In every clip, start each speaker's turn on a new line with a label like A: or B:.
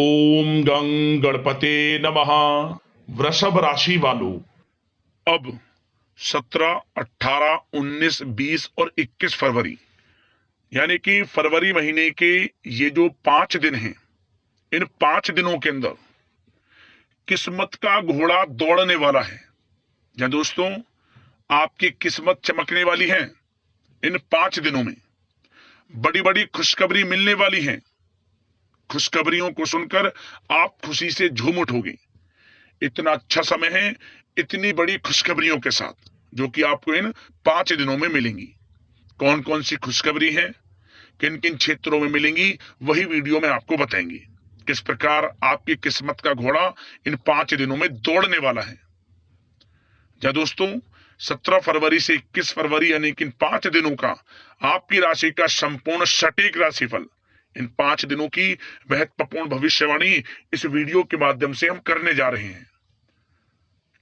A: ओम गं गणपते नमः। वृषभ राशि वालों, अब 17, 18, 19, 20 और 21 फरवरी यानी कि फरवरी महीने के ये जो 5 दिन हैं, इन 5 दिनों के अंदर किस्मत का घोड़ा दौड़ने वाला है। या दोस्तों, आपकी किस्मत चमकने वाली है। इन 5 दिनों में बड़ी बड़ी खुशखबरी मिलने वाली है। खुशखबरियों को सुनकर आप खुशी से झूम उठोगे। इतना अच्छा समय है इतनी बड़ी खुशखबरियों के साथ, जो कि आपको इन 5 दिनों में मिलेंगी। कौन कौन सी खुशखबरी है, किन किन क्षेत्रों में मिलेंगी, वही वीडियो में आपको बताएंगे। किस प्रकार आपकी किस्मत का घोड़ा इन 5 दिनों में दौड़ने वाला है। या दोस्तों, 17 फरवरी से 21 फरवरी यानी कि इन 5 दिनों का आपकी राशि का संपूर्ण सटीक राशिफल, इन 5 दिनों की महत्वपूर्ण भविष्यवाणी इस वीडियो के माध्यम से हम करने जा रहे हैं।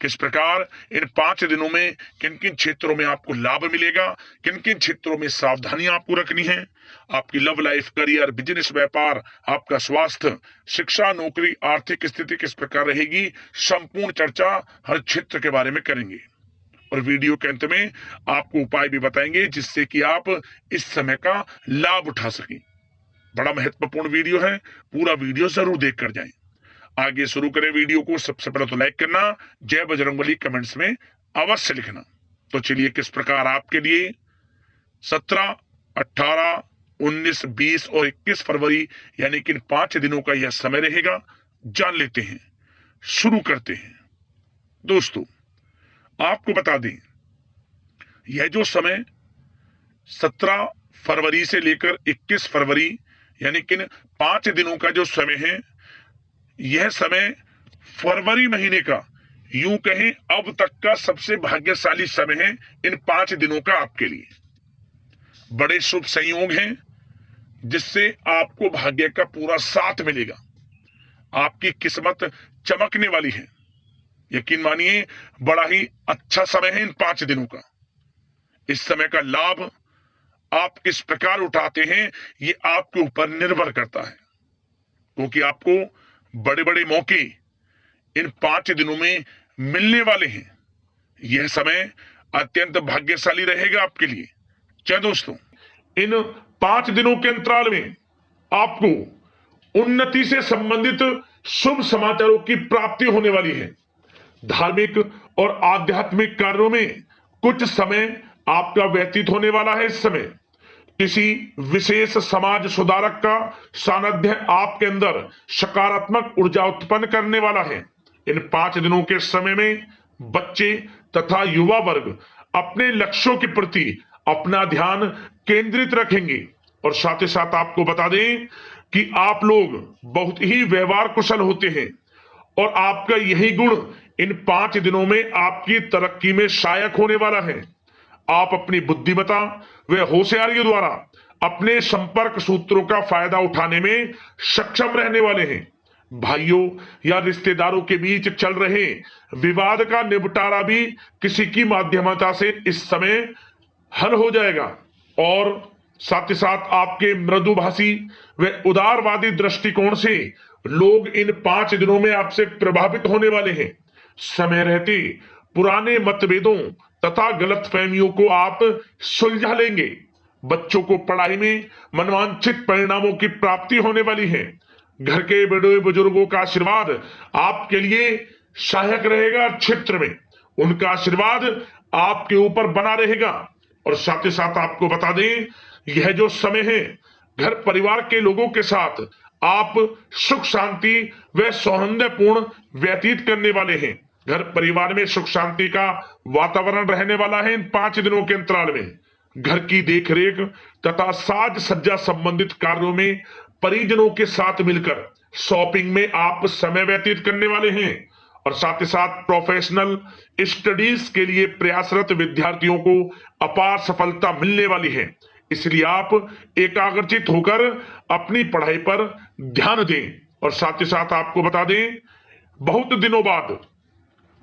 A: किस प्रकार इन 5 दिनों में किन किन क्षेत्रों में आपको लाभ मिलेगा, किन किन क्षेत्रों में सावधानियां आपको रखनी है, आपकी लव लाइफ, करियर, बिजनेस, व्यापार, आपका स्वास्थ्य, शिक्षा, नौकरी, आर्थिक स्थिति किस प्रकार रहेगी, संपूर्ण चर्चा हर क्षेत्र के बारे में करेंगे। और वीडियो के अंत में आपको उपाय भी बताएंगे जिससे कि आप इस समय का लाभ उठा सकें। बड़ा महत्वपूर्ण वीडियो है, पूरा वीडियो जरूर देख कर जाएं। आगे शुरू करें वीडियो को। सबसे पहले तो लाइक करना, जय बजरंगबली कमेंट्स में अवश्य लिखना। तो चलिए, किस प्रकार आपके लिए 17, 18, 19, 20 और 21 फरवरी यानी कि इन 5 दिनों का यह समय रहेगा, जान लेते हैं। शुरू करते हैं। दोस्तों, आपको बता दें, यह जो समय 17 फरवरी से लेकर 21 फरवरी यानी कि इन 5 दिनों का जो समय है, यह समय फरवरी महीने का यूं कहें अब तक का सबसे भाग्यशाली समय है। इन 5 दिनों का आपके लिए बड़े शुभ संयोग हैं जिससे आपको भाग्य का पूरा साथ मिलेगा। आपकी किस्मत चमकने वाली है। यकीन मानिए, बड़ा ही अच्छा समय है इन 5 दिनों का। इस समय का लाभ आप किस प्रकार उठाते हैं, ये आपके ऊपर निर्भर करता है, क्योंकि आपको बड़े बड़े मौके इन 5 दिनों में मिलने वाले हैं। यह समय अत्यंत भाग्यशाली रहेगा आपके लिए। क्या दोस्तों, इन 5 दिनों के अंतराल में आपको उन्नति से संबंधित शुभ समाचारों की प्राप्ति होने वाली है। धार्मिक और आध्यात्मिक कार्यों में कुछ समय आपका व्यतीत होने वाला है। इस समय किसी विशेष समाज सुधारक का सानिध्य आपके अंदर सकारात्मक ऊर्जा उत्पन्न करने वाला है। इन 5 दिनों के समय में बच्चे तथा युवा वर्ग अपने लक्ष्यों के प्रति अपना ध्यान केंद्रित रखेंगे। और साथ ही साथ आपको बता दें कि आप लोग बहुत ही व्यवहार कुशल होते हैं और आपका यही गुण इन 5 दिनों में आपकी तरक्की में सहायक होने वाला है। आप अपनी बुद्धिमत्ता व होशियारी द्वारा अपने संपर्क सूत्रों का फायदा उठाने में सक्षम रहने वाले हैं। भाइयों या रिश्तेदारों के बीच चल रहे विवाद का निपटारा भी किसी की माध्यमता से इस समय हल हो जाएगा। और साथ ही साथ आपके मृदुभाषी व उदारवादी दृष्टिकोण से लोग इन 5 दिनों में आपसे प्रभावित होने वाले हैं। समय रहते पुराने मतभेदों तथा गलतफहमियों को आप सुलझा लेंगे। बच्चों को पढ़ाई में मनवांछित परिणामों की प्राप्ति होने वाली है। घर के बड़े बुजुर्गों का आशीर्वाद आपके लिए सहायक रहेगा। क्षेत्र में उनका आशीर्वाद आपके ऊपर बना रहेगा। और साथ ही साथ आपको बता दें, यह जो समय है, घर परिवार के लोगों के साथ आप सुख शांति व सौहार्दपूर्ण व्यतीत करने वाले हैं। घर परिवार में सुख शांति का वातावरण रहने वाला है। इन 5 दिनों के अंतराल में घर की देखरेख तथा साज सज्जा संबंधित कार्यों में परिजनों के साथ मिलकर शॉपिंग में आप समय व्यतीत करने वाले हैं। और साथ ही साथ प्रोफेशनल स्टडीज के लिए प्रयासरत विद्यार्थियों को अपार सफलता मिलने वाली है। इसलिए आप एकाग्रचित होकर अपनी पढ़ाई पर ध्यान दें। और साथ ही साथ आपको बता दें, बहुत दिनों बाद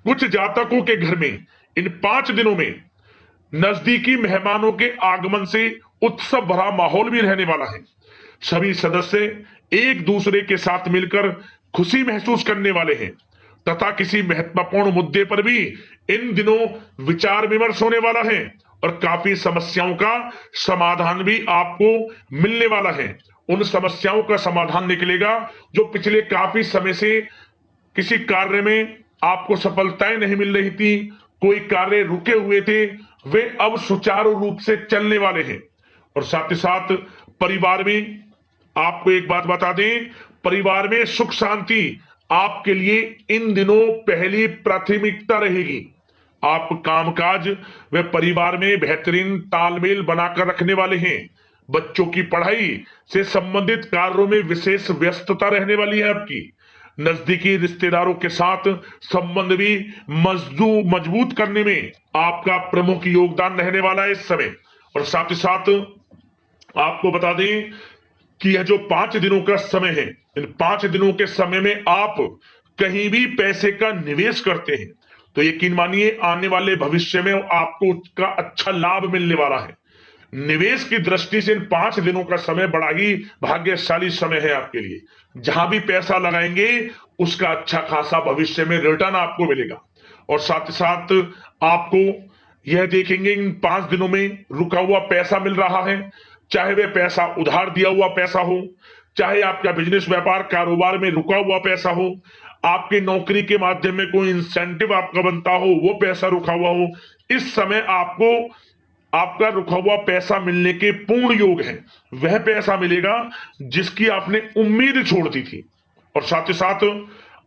A: कुछ जातकों के घर में इन 5 दिनों में नजदीकी मेहमानों के आगमन से उत्सव भरा माहौल भी रहने वाला है। सभी सदस्य एक दूसरे के साथ मिलकर खुशी महसूस करने वाले हैं तथा किसी महत्वपूर्ण मुद्दे पर भी इन दिनों विचार विमर्श होने वाला है और काफी समस्याओं का समाधान भी आपको मिलने वाला है। उन समस्याओं का समाधान निकलेगा जो पिछले काफी समय से किसी कार्य में आपको सफलताएं नहीं मिल रही थी, कोई कार्य रुके हुए थे, वे अब सुचारू रूप से चलने वाले हैं। और साथ ही साथ परिवार में आपको एक बात बता दें, परिवार में सुख शांति आपके लिए इन दिनों पहली प्राथमिकता रहेगी। आप कामकाज व परिवार में बेहतरीन तालमेल बनाकर रखने वाले हैं। बच्चों की पढ़ाई से संबंधित कार्यों में विशेष व्यस्तता रहने वाली है आपकी। नजदीकी रिश्तेदारों के साथ संबंध भी मजबूत करने में आपका प्रमुख योगदान रहने वाला है इस समय। और साथ ही साथ आपको बता दें कि यह जो 5 दिनों का समय है, इन 5 दिनों के समय में आप कहीं भी पैसे का निवेश करते हैं तो यकीन मानिए आने वाले भविष्य में आपको उसका अच्छा लाभ मिलने वाला है। निवेश की दृष्टि से इन 5 दिनों का समय बड़ा ही भाग्यशाली समय है आपके लिए। जहां भी पैसा लगाएंगे उसका अच्छा खासा भविष्य में रिटर्न आपको मिलेगा। और साथ ही साथ आपको यह देखेंगे इन 5 दिनों में रुका हुआ पैसा मिल रहा है, चाहे वह पैसा उधार दिया हुआ पैसा हो, चाहे आपका बिजनेस व्यापार कारोबार में रुका हुआ पैसा हो, आपकी नौकरी के माध्यम में कोई इंसेंटिव आपका बनता हो, वो पैसा रुका हुआ हो, इस समय आपको आपका रुका हुआ पैसा मिलने के पूर्ण योग है। वह पैसा मिलेगा जिसकी आपने उम्मीद छोड़ दी थी। और साथ ही साथ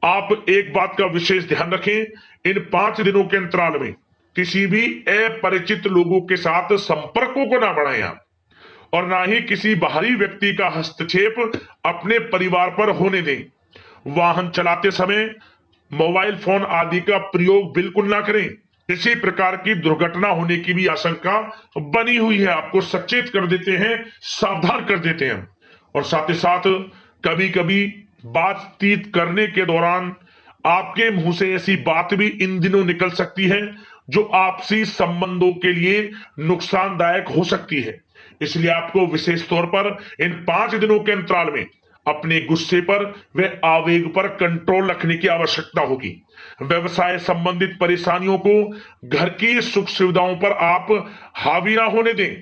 A: आप एक बात का विशेष ध्यान रखें, इन 5 दिनों के अंतराल में किसी भी अपरिचित लोगों के साथ संपर्कों को ना बढ़ाएं आप, और ना ही किसी बाहरी व्यक्ति का हस्तक्षेप अपने परिवार पर होने दें। वाहन चलाते समय मोबाइल फोन आदि का प्रयोग बिल्कुल ना करें। किसी प्रकार की दुर्घटना होने की भी आशंका बनी हुई है, आपको सचेत कर देते हैं, सावधान कर देते हैं। और साथ ही साथ कभी कभी बातचीत करने के दौरान आपके मुंह से ऐसी बात भी इन दिनों निकल सकती है जो आपसी संबंधों के लिए नुकसानदायक हो सकती है। इसलिए आपको विशेष तौर पर इन 5 दिनों के अंतराल में अपने गुस्से पर व आवेग पर कंट्रोल रखने की आवश्यकता होगी। व्यवसाय संबंधित परेशानियों को घर की सुख सुविधाओं पर आप हावी ना होने दें।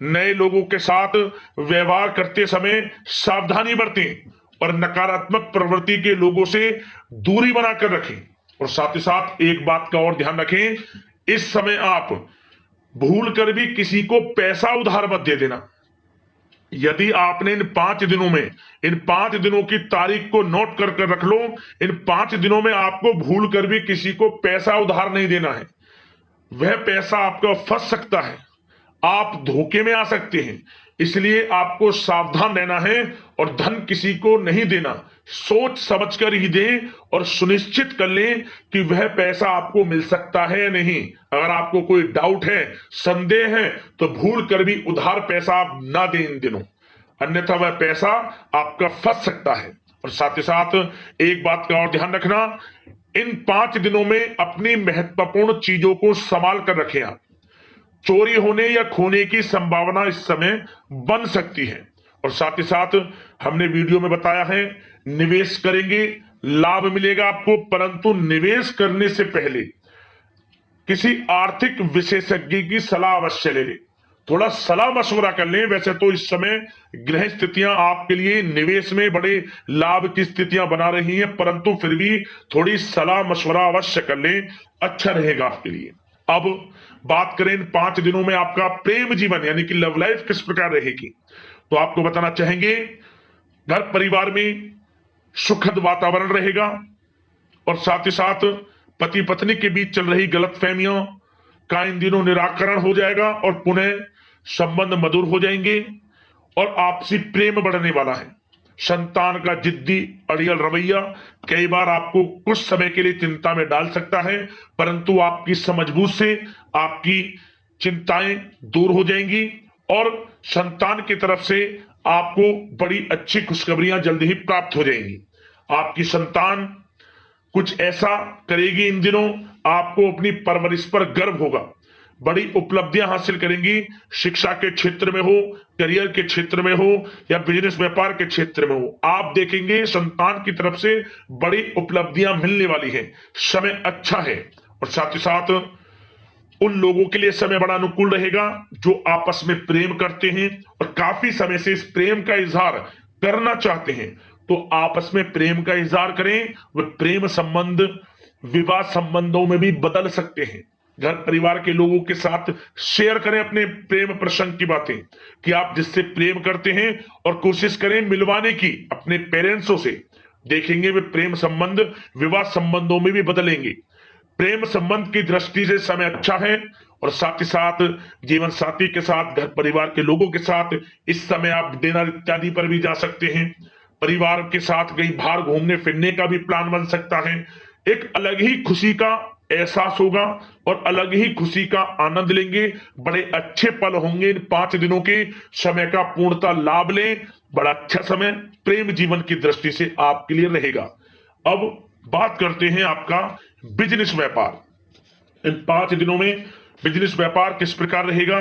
A: नए लोगों के साथ व्यवहार करते समय सावधानी बरतें और नकारात्मक प्रवृत्ति के लोगों से दूरी बनाकर रखें। और साथ ही साथ एक बात का और ध्यान रखें, इस समय आप भूल कर भी किसी को पैसा उधार मत दे देना। यदि आपने इन 5 दिनों में इन 5 दिनों की तारीख को नोट कर रख लो, इन 5 दिनों में आपको भूल कर भी किसी को पैसा उधार नहीं देना है। वह पैसा आपका फंस सकता है, आप धोखे में आ सकते हैं। इसलिए आपको सावधान रहना है और धन किसी को नहीं देना। सोच समझ कर ही दें और सुनिश्चित कर लें कि वह पैसा आपको मिल सकता है या नहीं। अगर आपको कोई डाउट है, संदेह है, तो भूल कर भी उधार पैसा आप ना दें इन दिनों, अन्यथा वह पैसा आपका फंस सकता है। और साथ ही साथ एक बात का और ध्यान रखना, इन 5 दिनों में अपनी महत्वपूर्ण चीजों को संभाल कर रखें आप। चोरी होने या खोने की संभावना इस समय बन सकती है। और साथ ही साथ हमने वीडियो में बताया है, निवेश करेंगे लाभ मिलेगा आपको, परंतु निवेश करने से पहले किसी आर्थिक विशेषज्ञ की सलाह अवश्य ले लें, थोड़ा सलाह मशवरा कर लें। वैसे तो इस समय ग्रह स्थितियां आपके लिए निवेश में बड़े लाभ की स्थितियां बना रही हैं, परंतु फिर भी थोड़ी सलाह मशवरा अवश्य कर लें, अच्छा रहेगा आपके लिए। अब बात करें इन 5 दिनों में आपका प्रेम जीवन यानी कि लव लाइफ किस प्रकार रहेगी, तो आपको बताना चाहेंगे घर परिवार में सुखद वातावरण रहेगा और साथ ही साथ पति पत्नी के बीच चल रही गलतफहमियों का इन दिनों निराकरण हो जाएगा और पुनः संबंध मधुर हो जाएंगे और आपसी प्रेम बढ़ने वाला है। संतान का जिद्दी अड़ियल रवैया कई बार आपको कुछ समय के लिए चिंता में डाल सकता है, परंतु आपकी समझबूझ से आपकी चिंताएं दूर हो जाएंगी और संतान की तरफ से आपको बड़ी अच्छी खुशखबरियां जल्द ही प्राप्त हो जाएंगी। आपकी संतान कुछ ऐसा करेगी इन दिनों, आपको अपनी परवरिश पर गर्व होगा। बड़ी उपलब्धियां हासिल करेंगी। शिक्षा के क्षेत्र में हो, करियर के क्षेत्र में हो या बिजनेस व्यापार के क्षेत्र में हो, आप देखेंगे संतान की तरफ से बड़ी उपलब्धियां मिलने वाली है। समय अच्छा है और साथ ही साथ उन लोगों के लिए समय बड़ा अनुकूल रहेगा जो आपस में प्रेम करते हैं और काफी समय से इस प्रेम का इजहार करना चाहते हैं। तो आपस में प्रेम का इजहार करें। वह प्रेम संबंध विवाह संबंधों में भी बदल सकते हैं। घर परिवार के लोगों के साथ शेयर करें अपने प्रेम प्रसंग की बातें कि आप जिससे प्रेम करते हैं और कोशिश करें मिलवाने की अपने पेरेंट्सों से। देखेंगे वे प्रेम संबंध विवाह संबंधों में भी बदलेंगे। प्रेम संबंध की दृष्टि से समय अच्छा है और साथ ही साथ जीवन साथी के साथ, घर परिवार के लोगों के साथ इस समय आप डिनर इत्यादि पर भी जा सकते हैं। परिवार के साथ कहीं बाहर घूमने फिरने का भी प्लान बन सकता है। एक अलग ही खुशी का एहसास होगा और अलग ही खुशी का आनंद लेंगे। बड़े अच्छे पल होंगे इन 5 दिनों के। समय का पूर्णता लाभ लें। बड़ा अच्छा समय प्रेम जीवन की दृष्टि से आपके लिए रहेगा। अब बात करते हैं आपका बिजनेस व्यापार। इन 5 दिनों में बिजनेस व्यापार किस प्रकार रहेगा,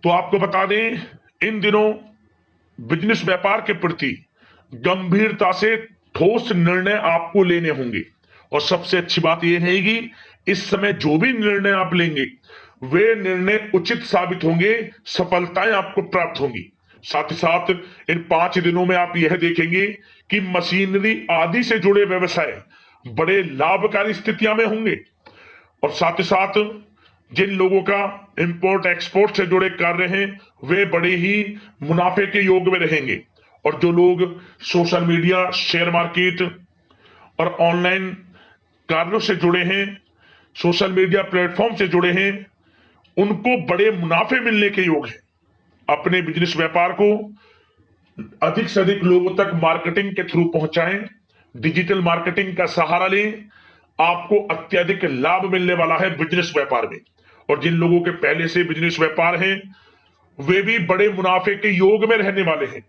A: तो आपको बता दें इन दिनों बिजनेस व्यापार के प्रति गंभीरता से ठोस निर्णय आपको लेने होंगे। और सबसे अच्छी बात यह रहेगी इस समय जो भी निर्णय आप लेंगे वे निर्णय उचित साबित होंगे, सफलताएं आपको प्राप्त होंगी। साथ ही साथ इन 5 दिनों में आप यह देखेंगे कि मशीनरी आदि से जुड़े व्यवसाय बड़े लाभकारी स्थितियां में होंगे। और साथ ही साथ जिन लोगों का इंपोर्ट एक्सपोर्ट से जुड़े कार्य हैं वे बड़े ही मुनाफे के योग में रहेंगे। और जो लोग सोशल मीडिया, शेयर मार्केट और ऑनलाइन कार्यों से जुड़े हैं, सोशल मीडिया प्लेटफॉर्म से जुड़े हैं, उनको बड़े मुनाफे मिलने के योग हैं। अपने बिजनेस व्यापार को अधिक से अधिक लोगों तक मार्केटिंग के थ्रू पहुंचाएं। डिजिटल मार्केटिंग का सहारा लें। आपको अत्यधिक लाभ मिलने वाला है बिजनेस व्यापार में। और जिन लोगों के पहले से बिजनेस व्यापार हैं वे भी बड़े मुनाफे के योग में रहने वाले हैं।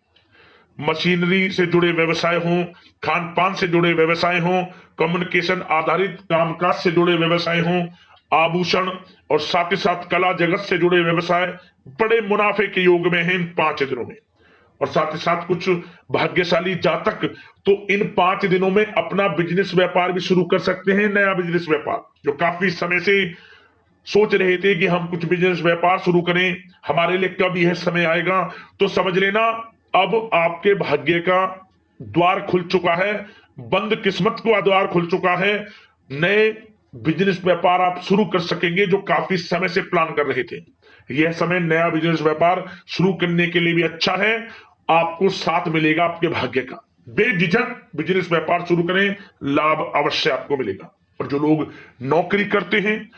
A: मशीनरी से जुड़े व्यवसाय हों, खान पान से जुड़े व्यवसाय हों, कम्युनिकेशन आधारित कामकाज से जुड़े व्यवसाय हों, आभूषण और साथ ही साथ कला जगत से जुड़े व्यवसाय बड़े मुनाफे के योग में हैं इन 5 दिनों में। और साथ ही साथ कुछ भाग्यशाली जातक तो इन 5 दिनों में अपना बिजनेस व्यापार भी शुरू कर सकते हैं। नया बिजनेस व्यापार जो काफी समय से सोच रहे थे कि हम कुछ बिजनेस व्यापार शुरू करें, हमारे लिए कब यह समय आएगा, तो समझ लेना अब आपके भाग्य का द्वार खुल चुका है। बंद किस्मत का द्वार खुल चुका है। नए बिजनेस व्यापार आप शुरू कर सकेंगे जो काफी समय से प्लान कर रहे थे। यह समय नया बिजनेस व्यापार शुरू करने के लिए भी अच्छा है। आपको साथ मिलेगा आपके भाग्य का। बेझिझक बिजनेस व्यापार शुरू करें, लाभ अवश्य आपको मिलेगा। और जो लोग नौकरी करते हैं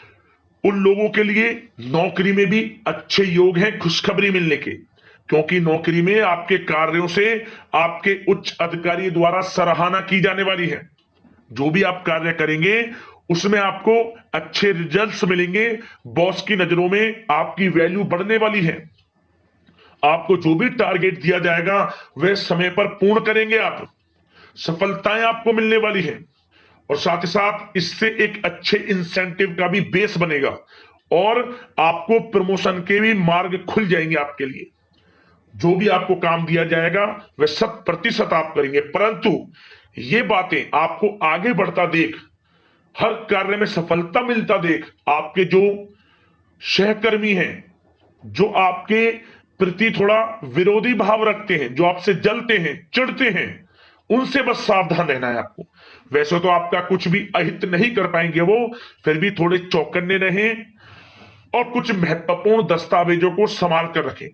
A: उन लोगों के लिए नौकरी में भी अच्छे योग हैं खुशखबरी मिलने के, क्योंकि नौकरी में आपके कार्यों से आपके उच्च अधिकारी द्वारा सराहना की जाने वाली है। जो भी आप कार्य करेंगे उसमें आपको अच्छे रिजल्ट्स मिलेंगे। बॉस की नजरों में आपकी वैल्यू बढ़ने वाली है। आपको जो भी टारगेट दिया जाएगा वह समय पर पूर्ण करेंगे आप। सफलताएं आपको मिलने वाली है। और साथ ही साथ इससे एक अच्छे इंसेंटिव का भी बेस बनेगा और आपको प्रमोशन के भी मार्ग खुल जाएंगे आपके लिए। जो भी आपको काम दिया जाएगा वह 100% आप करेंगे। परंतु ये बातें आपको आगे बढ़ता देख, हर कार्य में सफलता मिलता देख, आपके जो सहकर्मी हैं, जो आपके प्रति थोड़ा विरोधी भाव रखते हैं, जो आपसे जलते हैं, चिढ़ते हैं, उनसे बस सावधान रहना है आपको। वैसे तो आपका कुछ भी अहित नहीं कर पाएंगे वो, फिर भी थोड़े चौकन्ने रहें और कुछ महत्वपूर्ण दस्तावेजों को संभाल कर रखें।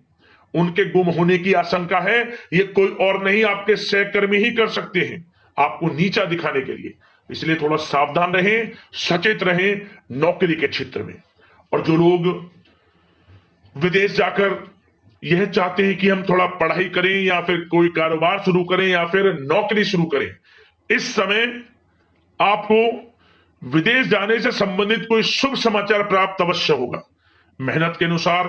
A: उनके गुम होने की आशंका है, ये कोई और नहीं आपके सहकर्मी ही कर सकते हैं आपको नीचा दिखाने के लिए। इसलिए थोड़ा सावधान रहें, सचेत रहें नौकरी के क्षेत्र में। और जो लोग विदेश जाकर यह चाहते हैं कि हम थोड़ा पढ़ाई करें या फिर कोई कारोबार शुरू करें या फिर नौकरी शुरू करें, इस समय आपको विदेश जाने से संबंधित कोई शुभ समाचार प्राप्त अवश्य होगा। मेहनत के अनुसार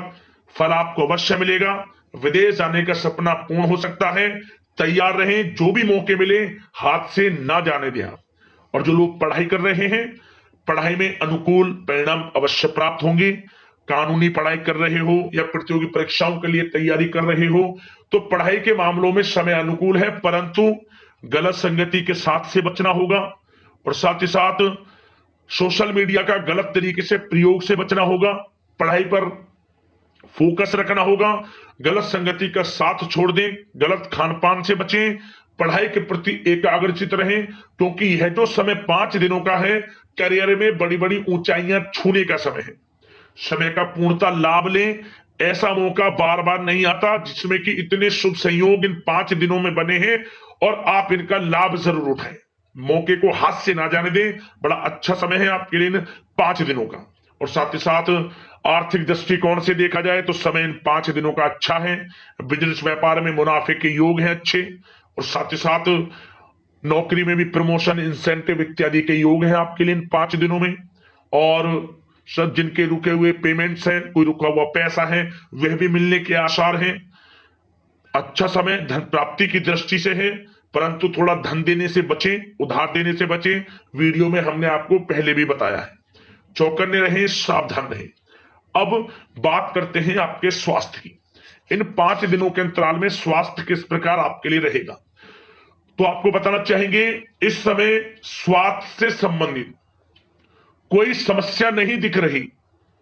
A: फल आपको अवश्य मिलेगा। विदेश जाने का सपना पूर्ण हो सकता है। तैयार रहें, जो भी मौके मिले हाथ से ना जाने दें आप। और जो लोग पढ़ाई कर रहे हैं, पढ़ाई में अनुकूल परिणाम अवश्य प्राप्त होंगे। कानूनी पढ़ाई कर रहे हो या प्रतियोगी परीक्षाओं के लिए तैयारी कर रहे हो तो पढ़ाई के मामलों में समय अनुकूल है, परंतु गलत संगति के साथ से बचना होगा और साथ ही साथ सोशल मीडिया का गलत तरीके से प्रयोग से बचना होगा। पढ़ाई पर फोकस रखना होगा, गलत संगति का साथ छोड़ दें, गलत खान पान से बचें, पढ़ाई के प्रति एकाग्रचित रहें, क्योंकि यह जो समय 5 दिनों का है करियर में बड़ी बड़ी ऊंचाइयां छूने का समय है। समय का पूर्णता लाभ लें, ऐसा मौका बार बार नहीं आता जिसमें कि इतने शुभ संयोग इन 5 दिनों में बने हैं और आप इनका लाभ जरूर उठाएं। मौके को हाथ से ना जाने दें, बड़ा अच्छा समय है आपके लिए इन 5 दिनों का। और साथ ही साथ आर्थिक दृष्टिकोण से देखा जाए तो समय इन 5 दिनों का अच्छा है। बिजनेस व्यापार में मुनाफे के योग हैं अच्छे, और साथ ही साथ नौकरी में भी प्रमोशन, इंसेंटिव इत्यादि के योग हैं आपके लिए इन 5 दिनों में। और सब जिनके रुके हुए पेमेंट्स हैं, कोई रुका हुआ पैसा है, वह भी मिलने के आसार हैं। अच्छा समय धन प्राप्ति की दृष्टि से है, परंतु थोड़ा धन देने से बचें, उधार देने से बचें। वीडियो में हमने आपको पहले भी बताया है। चौकन्ने रहें, सावधान रहें। अब बात करते हैं आपके स्वास्थ्य की। इन 5 दिनों के अंतराल में स्वास्थ्य किस प्रकार आपके लिए रहेगा, तो आपको बताना चाहेंगे इस समय स्वास्थ्य से संबंधित कोई समस्या नहीं दिख रही,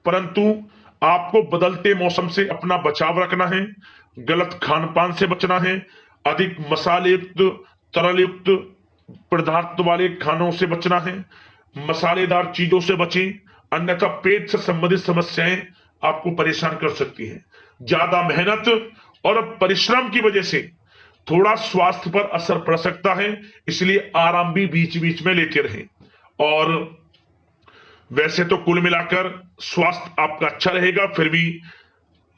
A: परंतु आपको बदलते मौसम से अपना बचाव रखना है, गलत खान पान से बचना है, अधिक मसाले युक्त, तरल युक्त पदार्थ वाले खानों से बचना है, मसालेदार चीजों से बचें, अन्यथा पेट से संबंधित समस्याएं आपको परेशान कर सकती हैं। ज्यादा मेहनत और परिश्रम की वजह से थोड़ा स्वास्थ्य पर असर पड़ सकता है, इसलिए आराम भी बीच बीच में लेते रहें। और वैसे तो कुल मिलाकर स्वास्थ्य आपका अच्छा रहेगा, फिर भी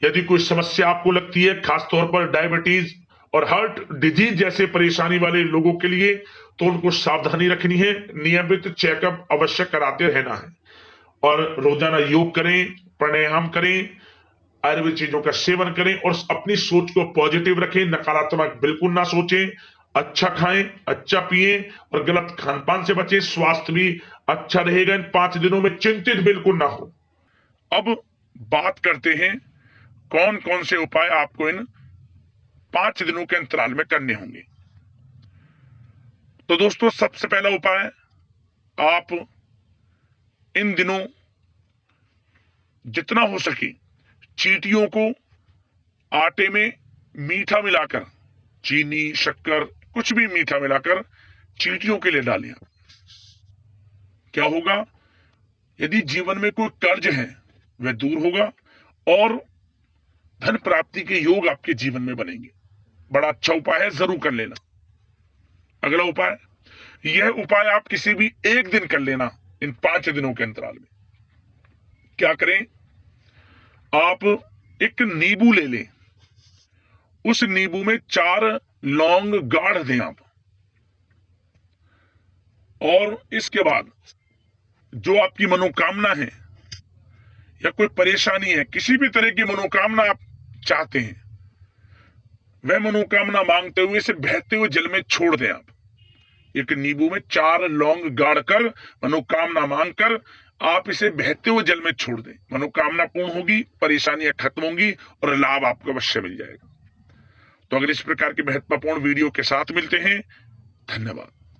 A: यदि कोई समस्या आपको लगती है, खासतौर पर डायबिटीज और हार्ट डिजीज जैसे परेशानी वाले लोगों के लिए, तो उनको सावधानी रखनी है, नियमित चेकअप अवश्य कराते रहना है और रोजाना योग करें, प्राणायाम करें, आयुर्वेद चीजों का सेवन करें और अपनी सोच को पॉजिटिव रखें, नकारात्मक बिल्कुल ना सोचें, अच्छा खाएं, अच्छा पिएं और गलत खान पान से बचें। स्वास्थ्य भी अच्छा रहेगा इन 5 दिनों में, चिंतित बिल्कुल ना हो। अब बात करते हैं कौन कौन से उपाय आपको इन 5 दिनों के अंतराल में करने होंगे। तो दोस्तों, सबसे पहला उपाय, आप इन दिनों जितना हो सके चींटियों को आटे में मीठा मिलाकर, चीनी, शक्कर, कुछ भी मीठा मिलाकर चींटियों के लिए डालें। क्या होगा, यदि जीवन में कोई कर्ज है वह दूर होगा और धन प्राप्ति के योग आपके जीवन में बनेंगे। बड़ा अच्छा उपाय है, जरूर कर लेना। अगला उपाय, यह उपाय आप किसी भी एक दिन कर लेना इन 5 दिनों के अंतराल में। क्या करें, आप एक नींबू ले लें, उस नींबू में 4 लौंग गाड़ दें आप, और इसके बाद जो आपकी मनोकामना है या कोई परेशानी है, किसी भी तरह की मनोकामना आप चाहते हैं, वह मनोकामना मांगते हुए इसे बहते हुए जल में छोड़ दें आप। एक नींबू में 4 लौंग गाड़कर मनोकामना मांगकर आप इसे बहते हुए जल में छोड़ दें। मनोकामना पूर्ण होगी, परेशानियां खत्म होंगी और लाभ आपको अवश्य मिल जाएगा। तो अगर इस प्रकार के महत्वपूर्ण वीडियो के साथ मिलते हैं, धन्यवाद।